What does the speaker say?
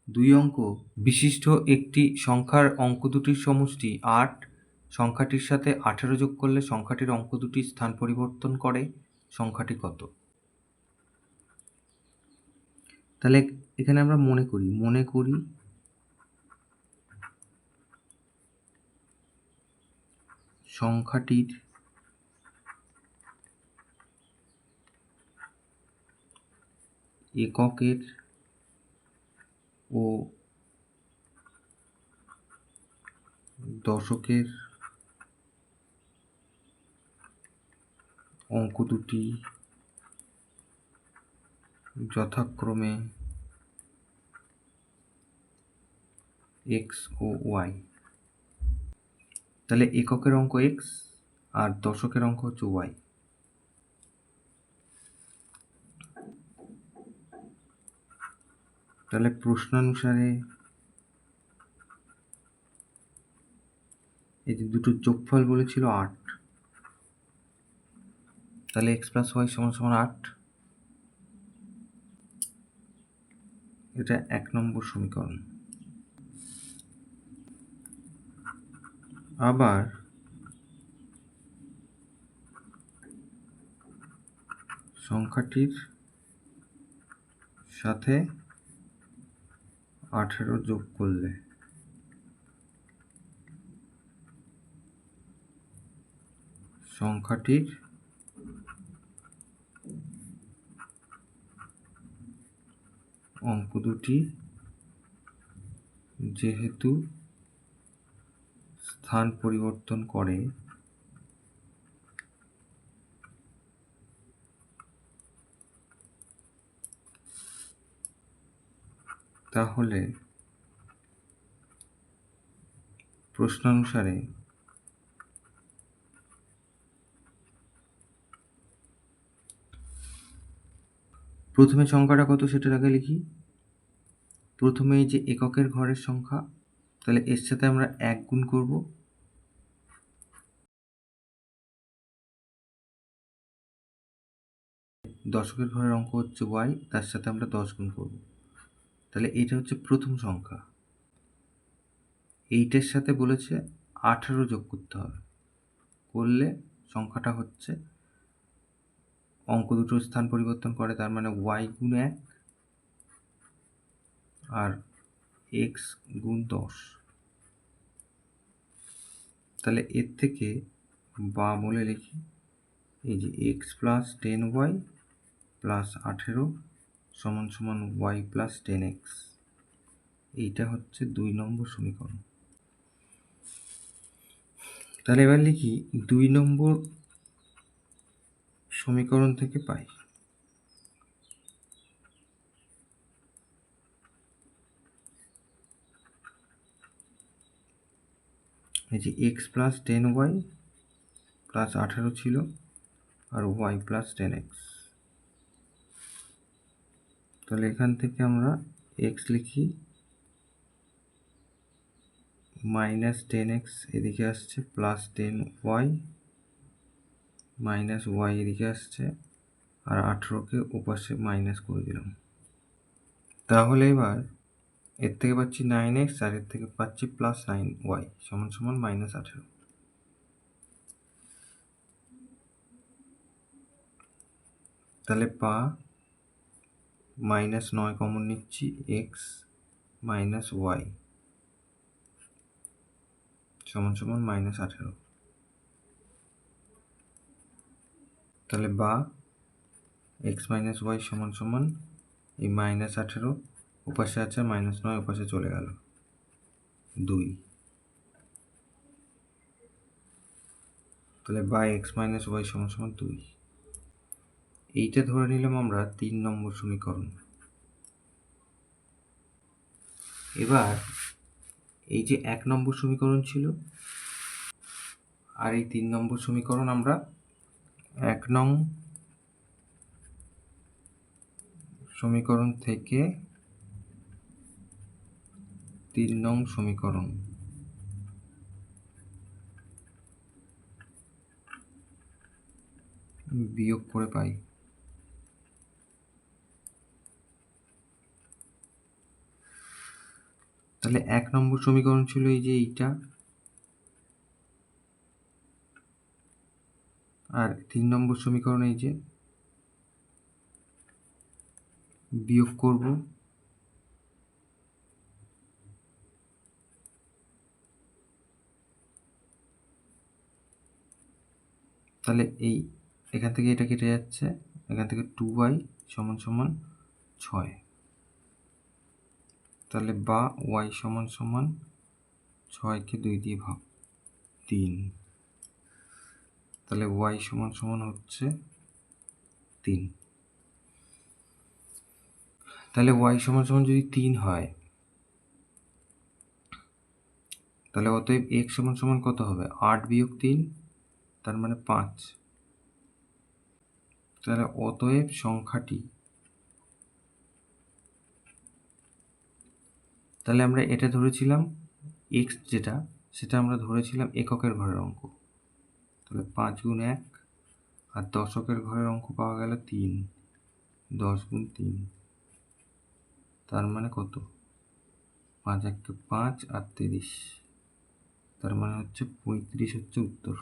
2 অঙ্ক বিশিষ্ট একটি সংখ্যার অঙ্ক দুটির সমষ্টি 8 সংখ্যাটির সাথে 18 যোগ করলে সংখ্যাটির অঙ্ক দুটির স্থান পরিবর্তন করে সংখ্যাটি কত? তাহলে এখানে আমরা মনে করি সংখ্যাটির এককের ও দশকের অঙ্ক দুটি যথাক্রমে x ও y। তাহলে এককের অঙ্ক x আর দশকের অঙ্ক হচ্ছে y। তাহলে প্রশ্নানুসারে এই যে দুটোর যোগফল বলেছিল 8, তাহলে x প্লাস y সমান সমান 8। এটা 1 নম্বর সমীকরণ। আবার সংখ্যাটির সাথে 18 যোগ করলে সংখ্যাটির অঙ্ক দুটি যেহেতু স্থান পরিবর্তন করে তাহলে প্রশ্নানুসারে প্রথমে সংখ্যাটা কত সেটার আগে লিখি। প্রথমে এই যে এককের ঘরের সংখ্যা, তাহলে এর সাথে আমরা 1 গুণ করব। দশকের ঘরের অঙ্ক হচ্ছে y, তার সাথে আমরা 10 গুণ করব। তাহলে এটা হচ্ছে প্রথম সংখ্যা। এইটার সাথে বলেছে 18 যোগ করতে হবে, করলে সংখ্যাটা হচ্ছে অঙ্ক দুটোর স্থান পরিবর্তন করে, তার মানে y গুণ 1 আর x গুণ 10। তাহলে এর থেকে বা বলে লিখি এই যে x প্লাস 10y প্লাস 18 সমান সমান y প্লাস 10x। এইটা হচ্ছে 2 নম্বর সমীকরণ। তাহলে এবার লিখি 2 নম্বর সমীকরণ থেকে পাই এই যে x প্লাস 10y প্লাস 18 ছিল আর y প্লাস 10x। তাহলে এখান থেকে আমরা x লিখি মাইনাস 10x এদিকে আসছে, প্লাস 10y মাইনাস y এদিকে আসছে, আর 18কে ওপাশে মাইনাস করে দিলাম। তাহলে এবার এর থেকে পাচ্ছি 9x আর এর থেকে পাচ্ছি প্লাস 9y সমান সমান মাইনাস 18। তাহলে পা মাইনাস 9 কমন নিচ্ছি, x মাইনাস y সমান সমান মাইনাস 18। তাহলে বা x মাইনাস y সমান সমান এই মাইনাস 18 ওপাশে আছে, মাইনাস 9 ওপাশে চলে গেল 2। তাহলে বা x মাইনাস y সমান সমান 2। এইটা ধরে নিলাম আমরা 3 নম্বর সমীকরণ। এবার এই যে 1 নম্বর সমীকরণ ছিল আর এই 3 নম্বর সমীকরণ, আমরা 1 নং সমীকরণ থেকে 3 নং সমীকরণ বিয়োগ করে পাই। তাহলে 1 নম্বর সমীকরণ ছিল এই যে এইটা, আর 3 নম্বর সমীকরণ এই যে বিয়োগ করব, তাহলে এখান থেকে এটা কেটে যাচ্ছে, এখান থেকে 2y সমান সমান 6, তাহলে বা y সমান সমান 6কে 2 দিয়ে ভাগ 3, তাহলে y সমান সমান হচ্ছে 3। তাহলে y সমান সমান যদি 3 হয়, তাহলে অতএব x সমান সমান কত হবে? 8 বিয়োগ 3, তার মানে 5। তাহলে অতএব সংখ্যাটি, তাহলে আমরা এটা ধরেছিলাম x যেটা, সেটা আমরা ধরেছিলাম এককের ঘরের অঙ্ক। তাহলে 5 গুণ 1, আর দশকের ঘরের অঙ্ক পাওয়া গেল 3, 10 গুণ 3, তার মানে কত? 5 1 5 আর 30, তার মানে হচ্ছে 35 হচ্ছে উত্তর।